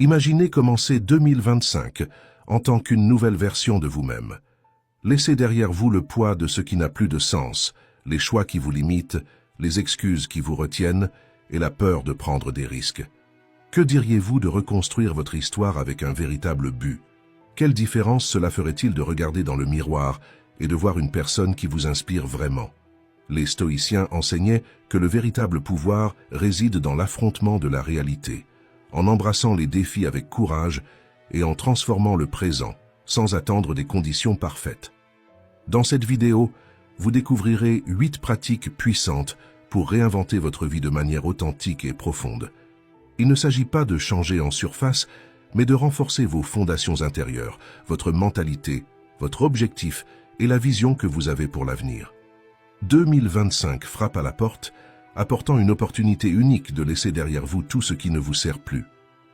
Imaginez commencer 2025 en tant qu'une nouvelle version de vous-même. Laissez derrière vous le poids de ce qui n'a plus de sens, les choix qui vous limitent, les excuses qui vous retiennent et la peur de prendre des risques. Que diriez-vous de reconstruire votre histoire avec un véritable but? Quelle différence cela ferait-il de regarder dans le miroir et de voir une personne qui vous inspire vraiment? Les stoïciens enseignaient que le véritable pouvoir réside dans l'affrontement de la réalité, en embrassant les défis avec courage et en transformant le présent, sans attendre des conditions parfaites. Dans cette vidéo, vous découvrirez 8 pratiques puissantes pour réinventer votre vie de manière authentique et profonde. Il ne s'agit pas de changer en surface, mais de renforcer vos fondations intérieures, votre mentalité, votre objectif et la vision que vous avez pour l'avenir. 2025 frappe à la porte, apportant une opportunité unique de laisser derrière vous tout ce qui ne vous sert plus.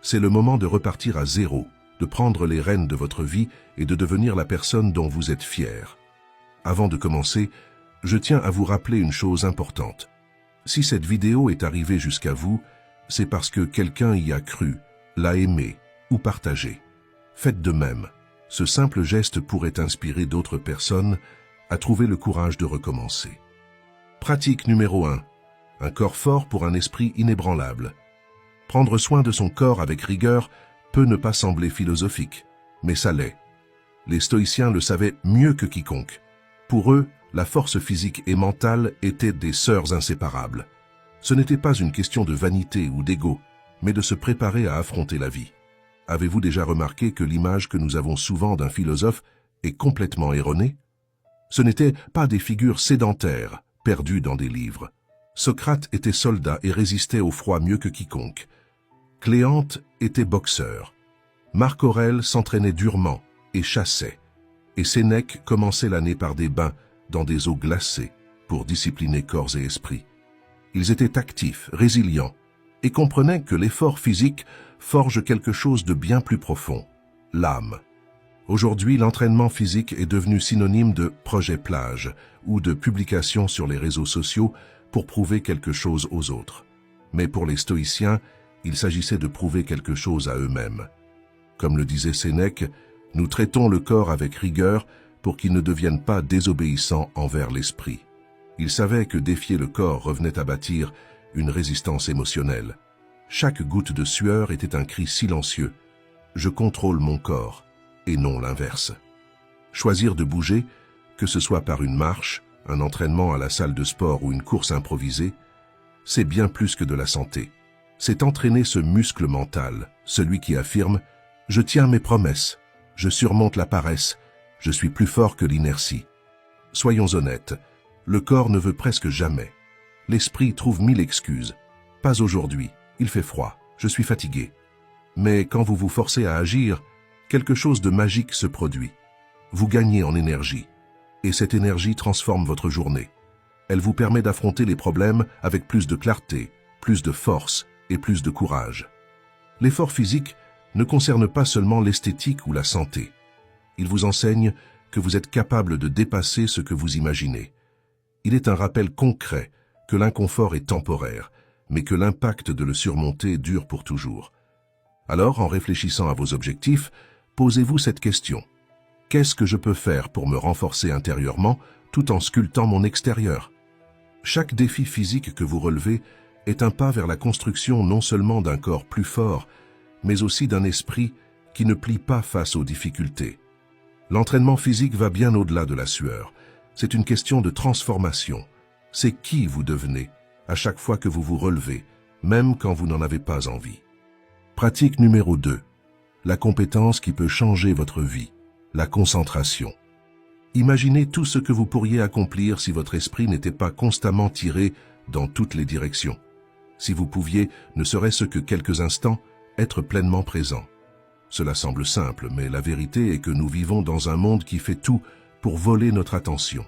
C'est le moment de repartir à zéro, de prendre les rênes de votre vie et de devenir la personne dont vous êtes fier. Avant de commencer, je tiens à vous rappeler une chose importante. Si cette vidéo est arrivée jusqu'à vous, c'est parce que quelqu'un y a cru, l'a aimé ou partagé. Faites de même. Ce simple geste pourrait inspirer d'autres personnes à trouver le courage de recommencer. Pratique numéro 1. Un corps fort pour un esprit inébranlable. Prendre soin de son corps avec rigueur peut ne pas sembler philosophique, mais ça l'est. Les stoïciens le savaient mieux que quiconque. Pour eux, la force physique et mentale étaient des sœurs inséparables. Ce n'était pas une question de vanité ou d'ego, mais de se préparer à affronter la vie. Avez-vous déjà remarqué que l'image que nous avons souvent d'un philosophe est complètement erronée? Ce n'étaient pas des figures sédentaires, perdues dans des livres. Socrate était soldat et résistait au froid mieux que quiconque. Cléante était boxeur. Marc Aurèle s'entraînait durement et chassait. Et Sénèque commençait l'année par des bains dans des eaux glacées pour discipliner corps et esprit. Ils étaient actifs, résilients, et comprenaient que l'effort physique forge quelque chose de bien plus profond, l'âme. Aujourd'hui, l'entraînement physique est devenu synonyme de projet plage ou de publication sur les réseaux sociaux pour prouver quelque chose aux autres. Mais pour les stoïciens, il s'agissait de prouver quelque chose à eux-mêmes. Comme le disait Sénèque, nous traitons le corps avec rigueur pour qu'il ne devienne pas désobéissant envers l'esprit. Ils savaient que défier le corps revenait à bâtir une résistance émotionnelle. Chaque goutte de sueur était un cri silencieux. Je contrôle mon corps, et non l'inverse. Choisir de bouger, que ce soit par une marche, un entraînement à la salle de sport ou une course improvisée, c'est bien plus que de la santé. C'est entraîner ce muscle mental, celui qui affirme « Je tiens mes promesses, je surmonte la paresse, je suis plus fort que l'inertie ». Soyons honnêtes, le corps ne veut presque jamais. L'esprit trouve 1000 excuses. Pas aujourd'hui, il fait froid, je suis fatigué. Mais quand vous vous forcez à agir, quelque chose de magique se produit. Vous gagnez en énergie. Et cette énergie transforme votre journée. Elle vous permet d'affronter les problèmes avec plus de clarté, plus de force et plus de courage. L'effort physique ne concerne pas seulement l'esthétique ou la santé. Il vous enseigne que vous êtes capable de dépasser ce que vous imaginez. Il est un rappel concret que l'inconfort est temporaire, mais que l'impact de le surmonter dure pour toujours. Alors, en réfléchissant à vos objectifs, posez-vous cette question. Qu'est-ce que je peux faire pour me renforcer intérieurement tout en sculptant mon extérieur? Chaque défi physique que vous relevez est un pas vers la construction non seulement d'un corps plus fort, mais aussi d'un esprit qui ne plie pas face aux difficultés. L'entraînement physique va bien au-delà de la sueur. C'est une question de transformation. C'est qui vous devenez à chaque fois que vous vous relevez, même quand vous n'en avez pas envie. Pratique numéro 2. La compétence qui peut changer votre vie, la concentration. Imaginez tout ce que vous pourriez accomplir si votre esprit n'était pas constamment tiré dans toutes les directions. Si vous pouviez, ne serait-ce que quelques instants, être pleinement présent. Cela semble simple, mais la vérité est que nous vivons dans un monde qui fait tout pour voler notre attention.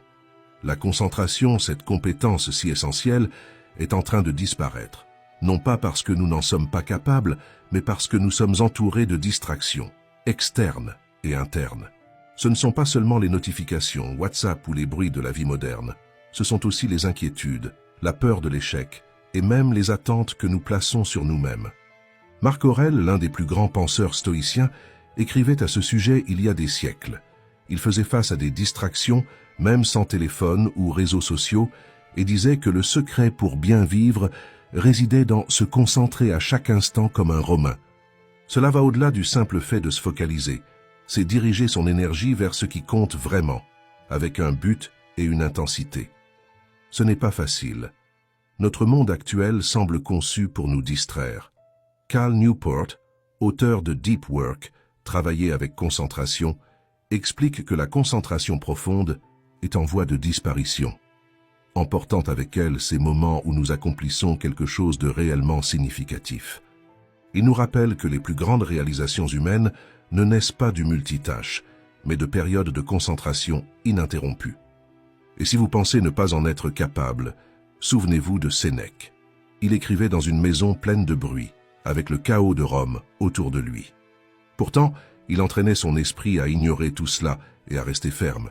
La concentration, cette compétence si essentielle, est en train de disparaître. Non pas parce que nous n'en sommes pas capables, mais parce que nous sommes entourés de distractions, externes et internes. Ce ne sont pas seulement les notifications, WhatsApp ou les bruits de la vie moderne. Ce sont aussi les inquiétudes, la peur de l'échec et même les attentes que nous plaçons sur nous-mêmes. Marc Aurèle, l'un des plus grands penseurs stoïciens, écrivait à ce sujet il y a des siècles. Il faisait face à des distractions, même sans téléphone ou réseaux sociaux, et disait que le secret pour bien vivre résidait dans se concentrer à chaque instant comme un Romain. Cela va au-delà du simple fait de se focaliser. C'est diriger son énergie vers ce qui compte vraiment, avec un but et une intensité. Ce n'est pas facile. Notre monde actuel semble conçu pour nous distraire. Cal Newport, auteur de Deep Work, travailler avec concentration, explique que la concentration profonde est en voie de disparition, emportant avec elle ces moments où nous accomplissons quelque chose de réellement significatif. Il nous rappelle que les plus grandes réalisations humaines ne naissent pas du multitâche, mais de périodes de concentration ininterrompues. Et si vous pensez ne pas en être capable, souvenez-vous de Sénèque. Il écrivait dans une maison pleine de bruit, avec le chaos de Rome autour de lui. Pourtant, il entraînait son esprit à ignorer tout cela et à rester ferme.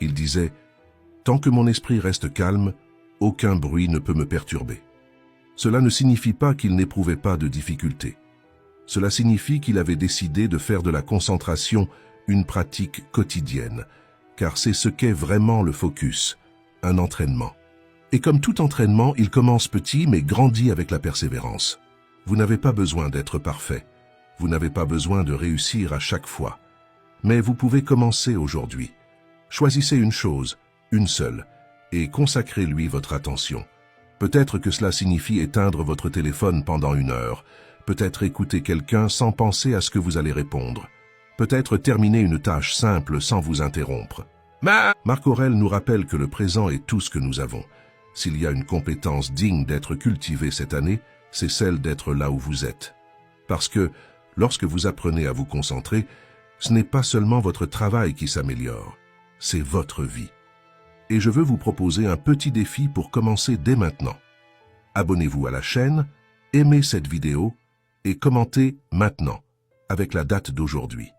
Il disait « Tant que mon esprit reste calme, aucun bruit ne peut me perturber. » Cela ne signifie pas qu'il n'éprouvait pas de difficultés. Cela signifie qu'il avait décidé de faire de la concentration une pratique quotidienne, car c'est ce qu'est vraiment le focus, un entraînement. Et comme tout entraînement, il commence petit mais grandit avec la persévérance. Vous n'avez pas besoin d'être parfait. Vous n'avez pas besoin de réussir à chaque fois. Mais vous pouvez commencer aujourd'hui. Choisissez une chose, une seule, et consacrez-lui votre attention. Peut-être que cela signifie éteindre votre téléphone pendant 1 heure, peut-être écouter quelqu'un sans penser à ce que vous allez répondre, peut-être terminer une tâche simple sans vous interrompre. Marc Aurèle nous rappelle que le présent est tout ce que nous avons. S'il y a une compétence digne d'être cultivée cette année, c'est celle d'être là où vous êtes. Parce que, lorsque vous apprenez à vous concentrer, ce n'est pas seulement votre travail qui s'améliore, c'est votre vie. Et je veux vous proposer un petit défi pour commencer dès maintenant. Abonnez-vous à la chaîne, aimez cette vidéo et commentez maintenant, avec la date d'aujourd'hui.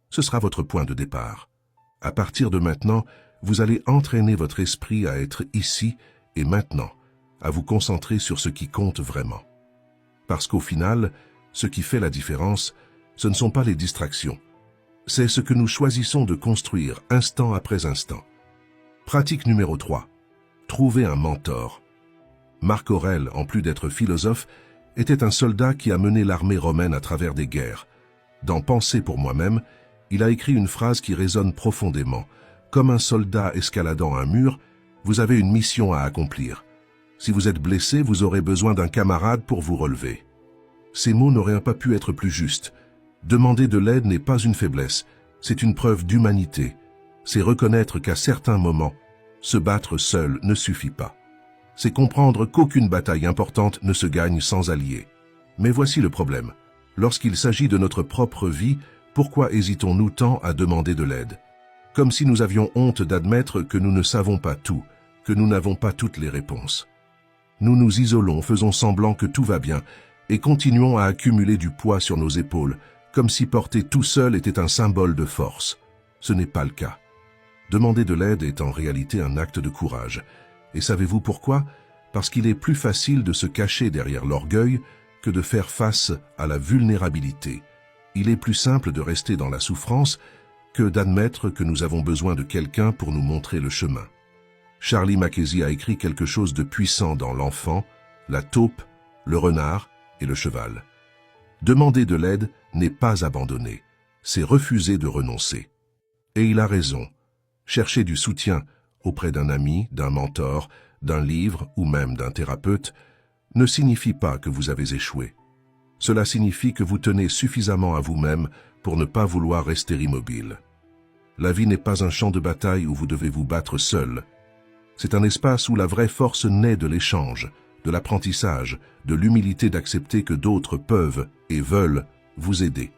Ce sera votre point de départ. À partir de maintenant, vous allez entraîner votre esprit à être ici et maintenant, à vous concentrer sur ce qui compte vraiment. Parce qu'au final, ce qui fait la différence, ce ne sont pas les distractions. C'est ce que nous choisissons de construire instant après instant. Pratique numéro 3. Trouver un mentor. Marc Aurèle, en plus d'être philosophe, était un soldat qui a mené l'armée romaine à travers des guerres. Dans Penser pour moi-même, il a écrit une phrase qui résonne profondément. Comme un soldat escaladant un mur, vous avez une mission à accomplir. Si vous êtes blessé, vous aurez besoin d'un camarade pour vous relever. Ces mots n'auraient pas pu être plus justes. Demander de l'aide n'est pas une faiblesse, c'est une preuve d'humanité. C'est reconnaître qu'à certains moments, se battre seul ne suffit pas. C'est comprendre qu'aucune bataille importante ne se gagne sans alliés. Mais voici le problème. Lorsqu'il s'agit de notre propre vie, pourquoi hésitons-nous tant à demander de l'aide? Comme si nous avions honte d'admettre que nous ne savons pas tout, que nous n'avons pas toutes les réponses. Nous nous isolons, faisons semblant que tout va bien, et continuons à accumuler du poids sur nos épaules, comme si porter tout seul était un symbole de force. Ce n'est pas le cas. Demander de l'aide est en réalité un acte de courage. Et savez-vous pourquoi? Parce qu'il est plus facile de se cacher derrière l'orgueil que de faire face à la vulnérabilité. Il est plus simple de rester dans la souffrance que d'admettre que nous avons besoin de quelqu'un pour nous montrer le chemin. Charlie Mackesy a écrit quelque chose de puissant dans L'Enfant, la taupe, le renard et le cheval. Demander de l'aide n'est pas abandonner, c'est refuser de renoncer. Et il a raison. Chercher du soutien auprès d'un ami, d'un mentor, d'un livre ou même d'un thérapeute ne signifie pas que vous avez échoué. Cela signifie que vous tenez suffisamment à vous-même pour ne pas vouloir rester immobile. La vie n'est pas un champ de bataille où vous devez vous battre seul. C'est un espace où la vraie force naît de l'échange, de l'apprentissage, de l'humilité d'accepter que d'autres peuvent et veulent vous aider.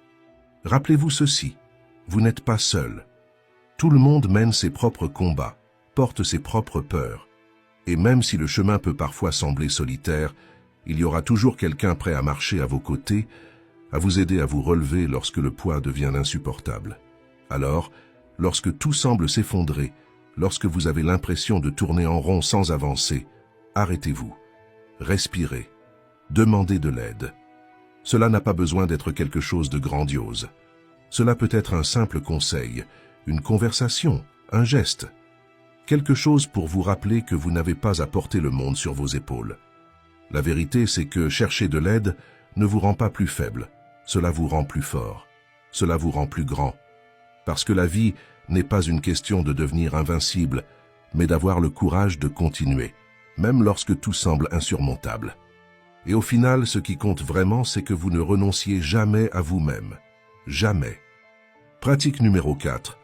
Rappelez-vous ceci, vous n'êtes pas seul. Tout le monde mène ses propres combats, porte ses propres peurs. Et même si le chemin peut parfois sembler solitaire, il y aura toujours quelqu'un prêt à marcher à vos côtés, à vous aider à vous relever lorsque le poids devient insupportable. Alors, lorsque tout semble s'effondrer, lorsque vous avez l'impression de tourner en rond sans avancer, arrêtez-vous, respirez, demandez de l'aide. Cela n'a pas besoin d'être quelque chose de grandiose. Cela peut être un simple conseil, une conversation, un geste. Quelque chose pour vous rappeler que vous n'avez pas à porter le monde sur vos épaules. La vérité, c'est que chercher de l'aide ne vous rend pas plus faible. Cela vous rend plus fort. Cela vous rend plus grand. Parce que la vie n'est pas une question de devenir invincible, mais d'avoir le courage de continuer, même lorsque tout semble insurmontable. Et au final, ce qui compte vraiment, c'est que vous ne renonciez jamais à vous-même. Jamais. Pratique numéro 4.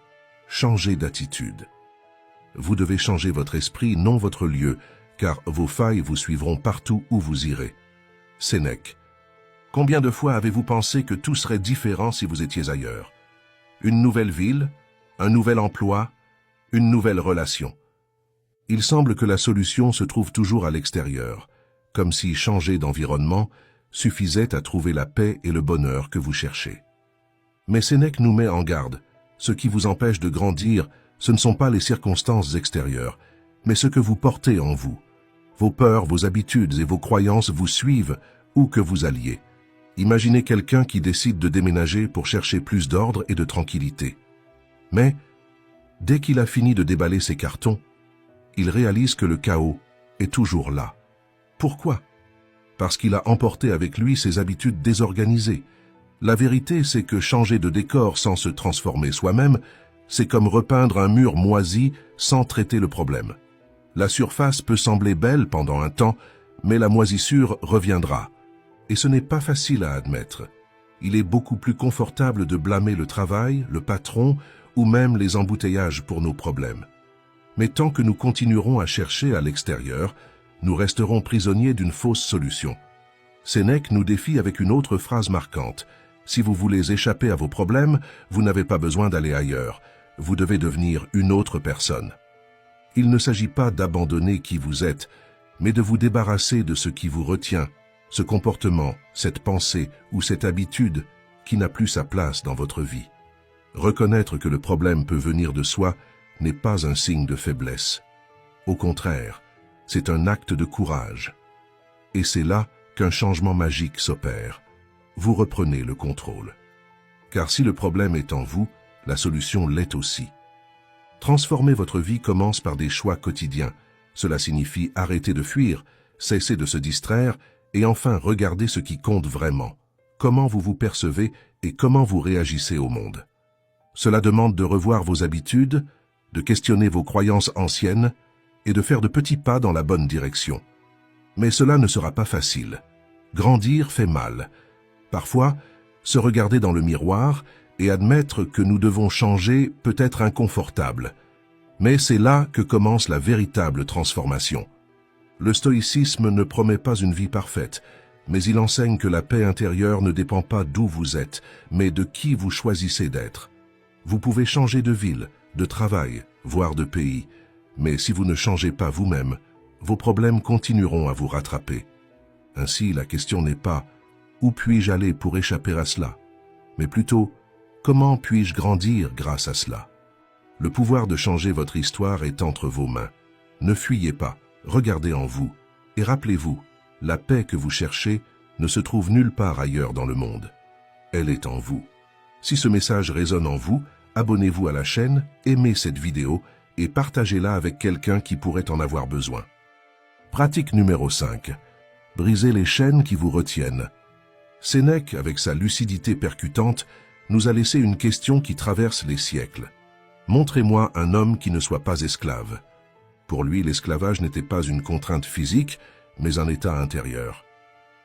Changez d'attitude. Vous devez changer votre esprit, non votre lieu, car vos failles vous suivront partout où vous irez. Sénèque. Combien de fois avez-vous pensé que tout serait différent si vous étiez ailleurs? Une nouvelle ville, un nouvel emploi, une nouvelle relation. Il semble que la solution se trouve toujours à l'extérieur, comme si changer d'environnement suffisait à trouver la paix et le bonheur que vous cherchez. Mais Sénèque nous met en garde. Ce qui vous empêche de grandir, ce ne sont pas les circonstances extérieures, mais ce que vous portez en vous. Vos peurs, vos habitudes et vos croyances vous suivent où que vous alliez. Imaginez quelqu'un qui décide de déménager pour chercher plus d'ordre et de tranquillité. Mais, dès qu'il a fini de déballer ses cartons, il réalise que le chaos est toujours là. Pourquoi? Parce qu'il a emporté avec lui ses habitudes désorganisées. La vérité, c'est que changer de décor sans se transformer soi-même, c'est comme repeindre un mur moisi sans traiter le problème. La surface peut sembler belle pendant un temps, mais la moisissure reviendra. Et ce n'est pas facile à admettre. Il est beaucoup plus confortable de blâmer le travail, le patron ou même les embouteillages pour nos problèmes. Mais tant que nous continuerons à chercher à l'extérieur, nous resterons prisonniers d'une fausse solution. Sénèque nous défie avec une autre phrase marquante. Si vous voulez échapper à vos problèmes, vous n'avez pas besoin d'aller ailleurs. Vous devez devenir une autre personne. Il ne s'agit pas d'abandonner qui vous êtes, mais de vous débarrasser de ce qui vous retient, ce comportement, cette pensée ou cette habitude qui n'a plus sa place dans votre vie. Reconnaître que le problème peut venir de soi n'est pas un signe de faiblesse. Au contraire, c'est un acte de courage. Et c'est là qu'un changement magique s'opère. Vous reprenez le contrôle. Car si le problème est en vous, la solution l'est aussi. Transformer votre vie commence par des choix quotidiens. Cela signifie arrêter de fuir, cesser de se distraire et enfin regarder ce qui compte vraiment. Comment vous vous percevez et comment vous réagissez au monde. Cela demande de revoir vos habitudes, de questionner vos croyances anciennes et de faire de petits pas dans la bonne direction. Mais cela ne sera pas facile. Grandir fait mal. Parfois, se regarder dans le miroir et admettre que nous devons changer peut être inconfortable. Mais c'est là que commence la véritable transformation. Le stoïcisme ne promet pas une vie parfaite, mais il enseigne que la paix intérieure ne dépend pas d'où vous êtes, mais de qui vous choisissez d'être. Vous pouvez changer de ville, de travail, voire de pays, mais si vous ne changez pas vous-même, vos problèmes continueront à vous rattraper. Ainsi, la question n'est pas « Où puis-je aller pour échapper à cela ?» mais plutôt « Comment puis-je grandir grâce à cela ?» Le pouvoir de changer votre histoire est entre vos mains. Ne fuyez pas, regardez en vous, et rappelez-vous, la paix que vous cherchez ne se trouve nulle part ailleurs dans le monde. Elle est en vous. Si ce message résonne en vous, abonnez-vous à la chaîne, aimez cette vidéo et partagez-la avec quelqu'un qui pourrait en avoir besoin. Pratique numéro 5. Brisez les chaînes qui vous retiennent. Sénèque, avec sa lucidité percutante, nous a laissé une question qui traverse les siècles. Montrez-moi un homme qui ne soit pas esclave. Pour lui, l'esclavage n'était pas une contrainte physique, mais un état intérieur.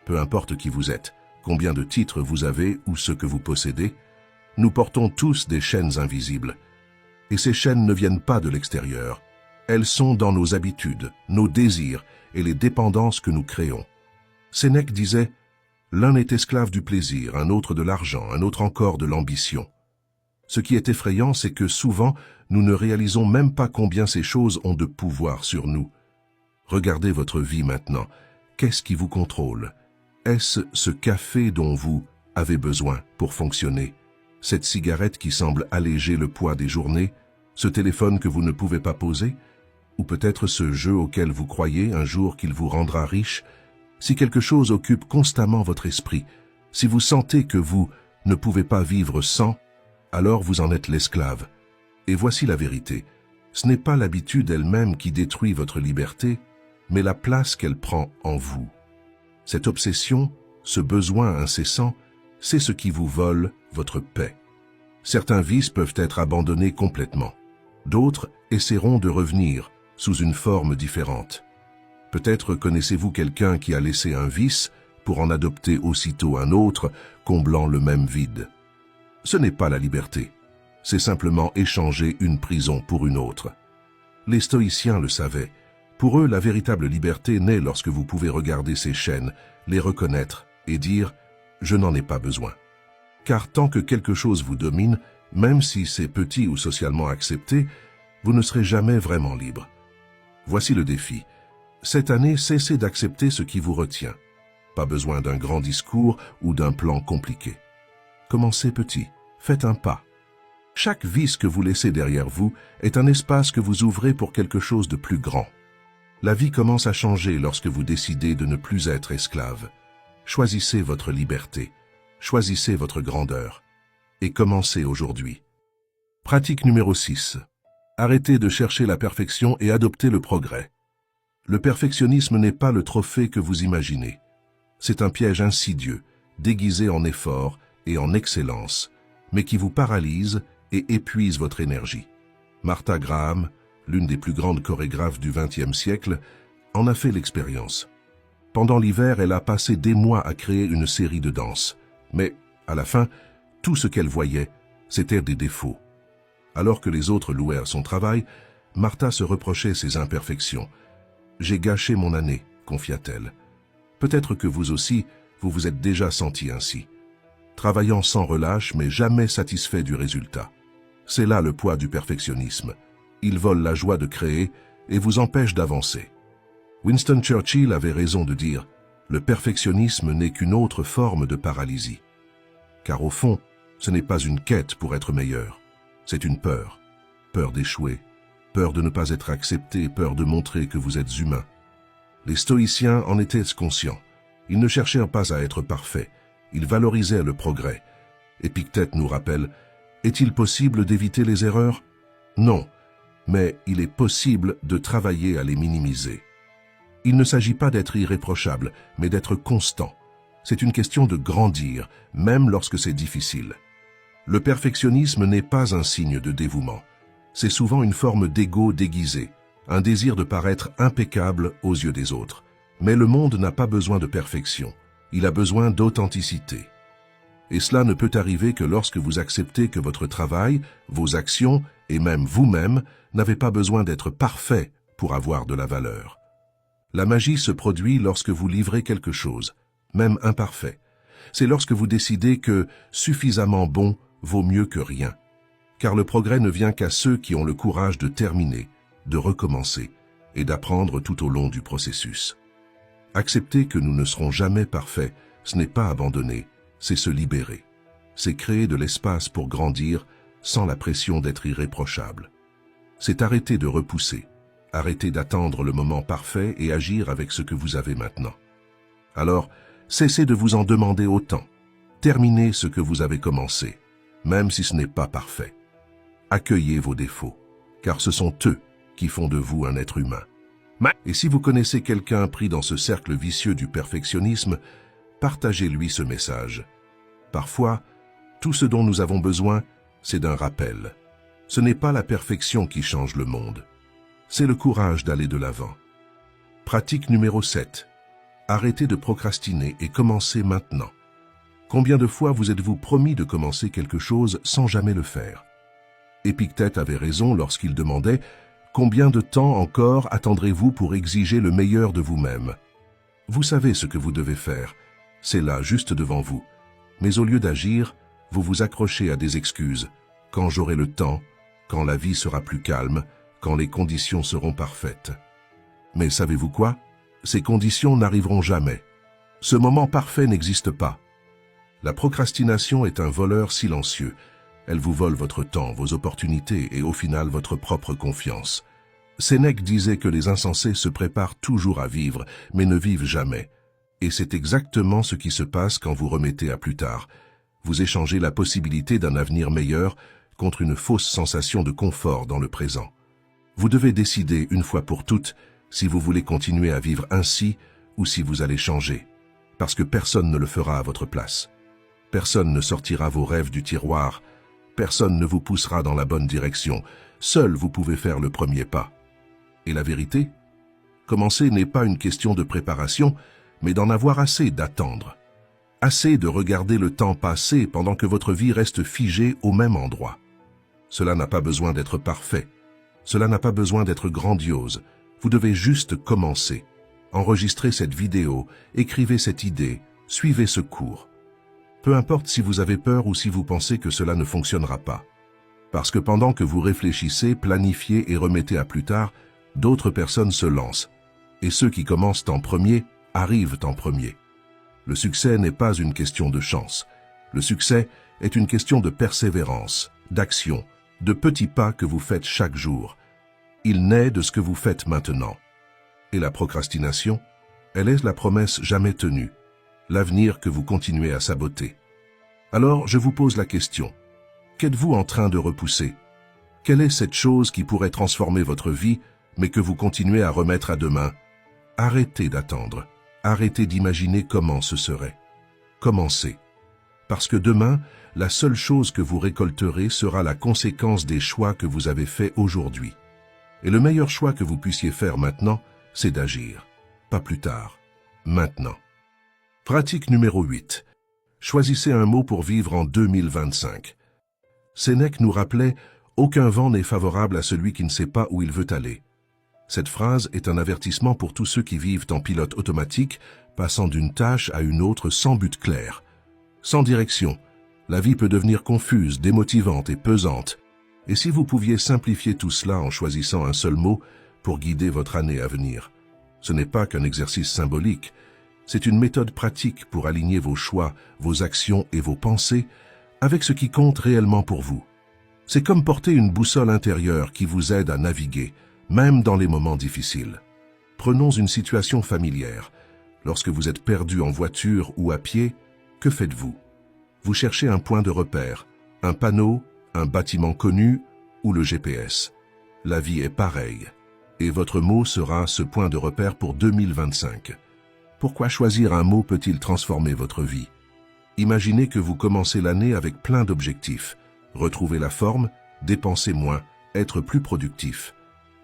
Peu importe qui vous êtes, combien de titres vous avez ou ce que vous possédez, nous portons tous des chaînes invisibles. Et ces chaînes ne viennent pas de l'extérieur. Elles sont dans nos habitudes, nos désirs et les dépendances que nous créons. Sénèque disait « L'un est esclave du plaisir, un autre de l'argent, un autre encore de l'ambition. » Ce qui est effrayant, c'est que souvent, nous ne réalisons même pas combien ces choses ont de pouvoir sur nous. Regardez votre vie maintenant. Qu'est-ce qui vous contrôle? Est-ce ce café dont vous avez besoin pour fonctionner? Cette cigarette qui semble alléger le poids des journées? Ce téléphone que vous ne pouvez pas poser? Ou peut-être ce jeu auquel vous croyez un jour qu'il vous rendra riche? Si quelque chose occupe constamment votre esprit, Si vous sentez que vous ne pouvez pas vivre sans, alors vous en êtes l'esclave. Et voici la vérité. Ce n'est pas l'habitude elle-même qui détruit votre liberté, mais la place qu'elle prend en vous. Cette obsession, ce besoin incessant, c'est ce qui vous vole votre paix. Certains vices peuvent être abandonnés complètement. D'autres essaieront de revenir sous une forme différente. Peut-être connaissez-vous quelqu'un qui a laissé un vice pour en adopter aussitôt un autre, comblant le même vide. Ce n'est pas la liberté, c'est simplement échanger une prison pour une autre. Les stoïciens le savaient. Pour eux, la véritable liberté naît lorsque vous pouvez regarder ces chaînes, les reconnaître et dire « je n'en ai pas besoin ». Car tant que quelque chose vous domine, même si c'est petit ou socialement accepté, vous ne serez jamais vraiment libre. Voici le défi. Cette année, cessez d'accepter ce qui vous retient. Pas besoin d'un grand discours ou d'un plan compliqué. Commencez petit, faites un pas. Chaque vice que vous laissez derrière vous est un espace que vous ouvrez pour quelque chose de plus grand. La vie commence à changer lorsque vous décidez de ne plus être esclave. Choisissez votre liberté, choisissez votre grandeur et commencez aujourd'hui. Pratique numéro 6. Arrêtez de chercher la perfection et adoptez le progrès. Le perfectionnisme n'est pas le trophée que vous imaginez. C'est un piège insidieux, déguisé en effort et en excellence, mais qui vous paralyse et épuise votre énergie. Martha Graham, l'une des plus grandes chorégraphes du XXe siècle, en a fait l'expérience. Pendant l'hiver, elle a passé des mois à créer une série de danses. Mais, à la fin, tout ce qu'elle voyait, c'était des défauts. Alors que les autres louèrent son travail, Martha se reprochait ses imperfections. « J'ai gâché mon année », confia-t-elle. Peut-être que vous aussi, vous vous êtes déjà senti ainsi. Travaillant sans relâche, mais jamais satisfait du résultat. C'est là le poids du perfectionnisme. Il vole la joie de créer et vous empêche d'avancer. Winston Churchill avait raison de dire « Le perfectionnisme n'est qu'une autre forme de paralysie ». Car au fond, ce n'est pas une quête pour être meilleur. C'est une peur. Peur d'échouer, peur de ne pas être accepté, peur de montrer que vous êtes humain. Les stoïciens en étaient conscients. Ils ne cherchèrent pas à être parfaits. Ils valorisaient le progrès. Épictète nous rappelle « Est-il possible d'éviter les erreurs ? Non, mais il est possible de travailler à les minimiser. » Il ne s'agit pas d'être irréprochable, mais d'être constant. C'est une question de grandir, même lorsque c'est difficile. Le perfectionnisme n'est pas un signe de dévouement. C'est souvent une forme d'ego déguisé, un désir de paraître impeccable aux yeux des autres. Mais le monde n'a pas besoin de perfection, il a besoin d'authenticité. Et cela ne peut arriver que lorsque vous acceptez que votre travail, vos actions et même vous-même n'avez pas besoin d'être parfait pour avoir de la valeur. La magie se produit lorsque vous livrez quelque chose, même imparfait. C'est lorsque vous décidez que suffisamment bon vaut mieux que rien. Car le progrès ne vient qu'à ceux qui ont le courage de terminer, de recommencer et d'apprendre tout au long du processus. Accepter que nous ne serons jamais parfaits, ce n'est pas abandonner, c'est se libérer. C'est créer de l'espace pour grandir sans la pression d'être irréprochable. C'est arrêter de repousser, arrêter d'attendre le moment parfait et agir avec ce que vous avez maintenant. Alors, cessez de vous en demander autant. Terminez ce que vous avez commencé, même si ce n'est pas parfait. Accueillez vos défauts, car ce sont eux qui font de vous un être humain. Et si vous connaissez quelqu'un pris dans ce cercle vicieux du perfectionnisme, partagez-lui ce message. Parfois, tout ce dont nous avons besoin, c'est d'un rappel. Ce n'est pas la perfection qui change le monde. C'est le courage d'aller de l'avant. Pratique numéro 7. Arrêtez de procrastiner et commencez maintenant. Combien de fois vous êtes-vous promis de commencer quelque chose sans jamais le faire? Épictète avait raison lorsqu'il demandait « Combien de temps encore attendrez-vous pour exiger le meilleur de vous-même » Vous savez ce que vous devez faire. C'est là, juste devant vous. Mais au lieu d'agir, vous vous accrochez à des excuses. Quand j'aurai le temps, quand la vie sera plus calme, quand les conditions seront parfaites. Mais savez-vous quoi? Ces conditions n'arriveront jamais. Ce moment parfait n'existe pas. La procrastination est un voleur silencieux. Elle vous vole votre temps, vos opportunités et au final votre propre confiance. Sénèque disait que les insensés se préparent toujours à vivre, mais ne vivent jamais. Et c'est exactement ce qui se passe quand vous remettez à plus tard. Vous échangez la possibilité d'un avenir meilleur contre une fausse sensation de confort dans le présent. Vous devez décider une fois pour toutes si vous voulez continuer à vivre ainsi ou si vous allez changer, parce que personne ne le fera à votre place. Personne ne sortira vos rêves du tiroir, personne ne vous poussera dans la bonne direction, seul vous pouvez faire le premier pas. Et la vérité? Commencer n'est pas une question de préparation, mais d'en avoir assez d'attendre. Assez de regarder le temps passer pendant que votre vie reste figée au même endroit. Cela n'a pas besoin d'être parfait. Cela n'a pas besoin d'être grandiose. Vous devez juste commencer. Enregistrez cette vidéo, écrivez cette idée, suivez ce cours. Peu importe si vous avez peur ou si vous pensez que cela ne fonctionnera pas. Parce que pendant que vous réfléchissez, planifiez et remettez à plus tard, d'autres personnes se lancent. Et ceux qui commencent en premier arrivent en premier. Le succès n'est pas une question de chance. Le succès est une question de persévérance, d'action, de petits pas que vous faites chaque jour. Il naît de ce que vous faites maintenant. Et la procrastination, elle est la promesse jamais tenue, l'avenir que vous continuez à saboter. Alors, je vous pose la question. Qu'êtes-vous en train de repousser? Quelle est cette chose qui pourrait transformer votre vie, mais que vous continuez à remettre à demain? Arrêtez d'attendre. Arrêtez d'imaginer comment ce serait. Commencez. Parce que demain, la seule chose que vous récolterez sera la conséquence des choix que vous avez faits aujourd'hui. Et le meilleur choix que vous puissiez faire maintenant, c'est d'agir. Pas plus tard. Maintenant. Pratique numéro 8. Choisissez un mot pour vivre en 2025. Sénèque nous rappelait « Aucun vent n'est favorable à celui qui ne sait pas où il veut aller ». Cette phrase est un avertissement pour tous ceux qui vivent en pilote automatique, passant d'une tâche à une autre sans but clair. Sans direction, la vie peut devenir confuse, démotivante et pesante. Et si vous pouviez simplifier tout cela en choisissant un seul mot pour guider votre année à venir? Ce n'est pas qu'un exercice symbolique, c'est une méthode pratique pour aligner vos choix, vos actions et vos pensées avec ce qui compte réellement pour vous. C'est comme porter une boussole intérieure qui vous aide à naviguer, même dans les moments difficiles. Prenons une situation familière. Lorsque vous êtes perdu en voiture ou à pied, que faites-vous? Vous cherchez un point de repère, un panneau, un bâtiment connu ou le GPS. La vie est pareille. Et votre mot sera ce point de repère pour 2025. Pourquoi choisir un mot peut-il transformer votre vie? Imaginez que vous commencez l'année avec plein d'objectifs. Retrouver la forme, dépenser moins, être plus productif.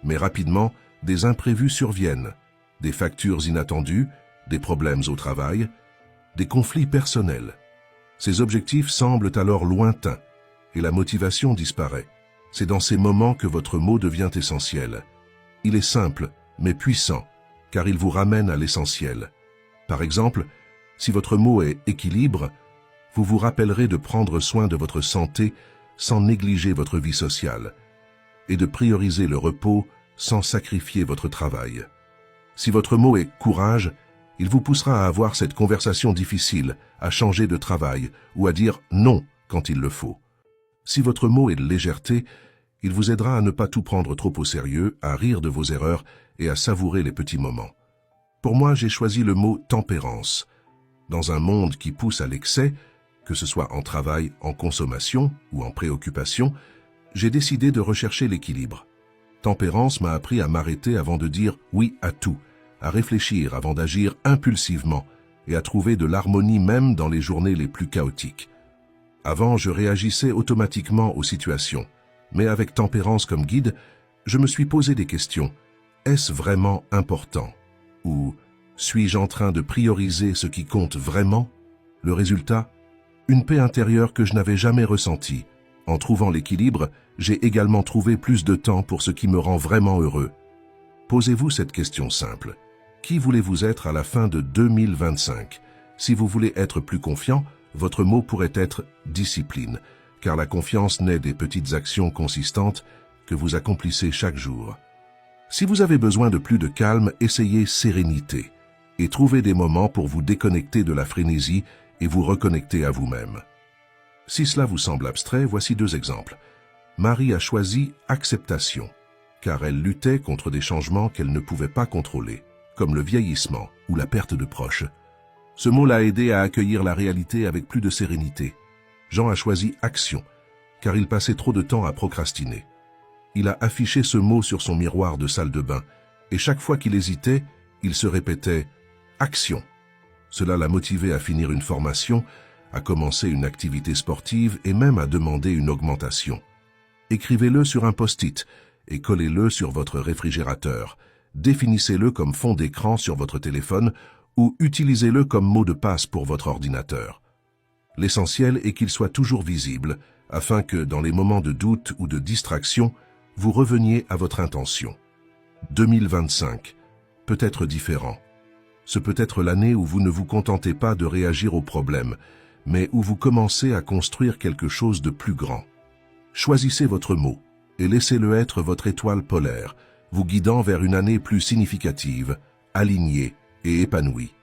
Mais rapidement, des imprévus surviennent, des factures inattendues, des problèmes au travail, des conflits personnels. Ces objectifs semblent alors lointains et la motivation disparaît. C'est dans ces moments que votre mot devient essentiel. Il est simple, mais puissant, car il vous ramène à l'essentiel. Par exemple, si votre mot est « équilibre », vous vous rappellerez de prendre soin de votre santé sans négliger votre vie sociale, et de prioriser le repos sans sacrifier votre travail. Si votre mot est « courage », il vous poussera à avoir cette conversation difficile, à changer de travail ou à dire « non » quand il le faut. Si votre mot est « légèreté », il vous aidera à ne pas tout prendre trop au sérieux, à rire de vos erreurs et à savourer les petits moments. Pour moi, j'ai choisi le mot « tempérance ». Dans un monde qui pousse à l'excès, que ce soit en travail, en consommation ou en préoccupation, j'ai décidé de rechercher l'équilibre. Tempérance m'a appris à m'arrêter avant de dire oui à tout, à réfléchir avant d'agir impulsivement et à trouver de l'harmonie même dans les journées les plus chaotiques. Avant, je réagissais automatiquement aux situations, mais avec tempérance comme guide, je me suis posé des questions. Est-ce vraiment important? Ou suis-je en train de prioriser ce qui compte vraiment? Le résultat? Une paix intérieure que je n'avais jamais ressentie. En trouvant l'équilibre, j'ai également trouvé plus de temps pour ce qui me rend vraiment heureux. Posez-vous cette question simple. Qui voulez-vous être à la fin de 2025? Si vous voulez être plus confiant, votre mot pourrait être « discipline », car la confiance naît des petites actions consistantes que vous accomplissez chaque jour. Si vous avez besoin de plus de calme, essayez « sérénité » et trouvez des moments pour vous déconnecter de la frénésie et vous reconnecter à vous-même. Si cela vous semble abstrait, voici 2 exemples. Marie a choisi « acceptation », car elle luttait contre des changements qu'elle ne pouvait pas contrôler, comme le vieillissement ou la perte de proches. Ce mot l'a aidé à accueillir la réalité avec plus de sérénité. Jean a choisi action, car il passait trop de temps à procrastiner. Il a affiché ce mot sur son miroir de salle de bain, et chaque fois qu'il hésitait, il se répétait « action ». Cela l'a motivé à finir une formation, à commencer une activité sportive et même à demander une augmentation. Écrivez-le sur un post-it et collez-le sur votre réfrigérateur. Définissez-le comme fond d'écran sur votre téléphone ou utilisez-le comme mot de passe pour votre ordinateur. L'essentiel est qu'il soit toujours visible, afin que, dans les moments de doute ou de distraction, vous reveniez à votre intention. 2025 peut être différent. Ce peut être l'année où vous ne vous contentez pas de réagir aux problèmes, mais où vous commencez à construire quelque chose de plus grand. Choisissez votre mot et laissez-le être votre étoile polaire, vous guidant vers une année plus significative, alignée et épanouie.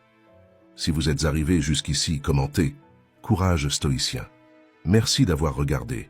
Si vous êtes arrivé jusqu'ici, commentez « Courage stoïcien ». Merci d'avoir regardé.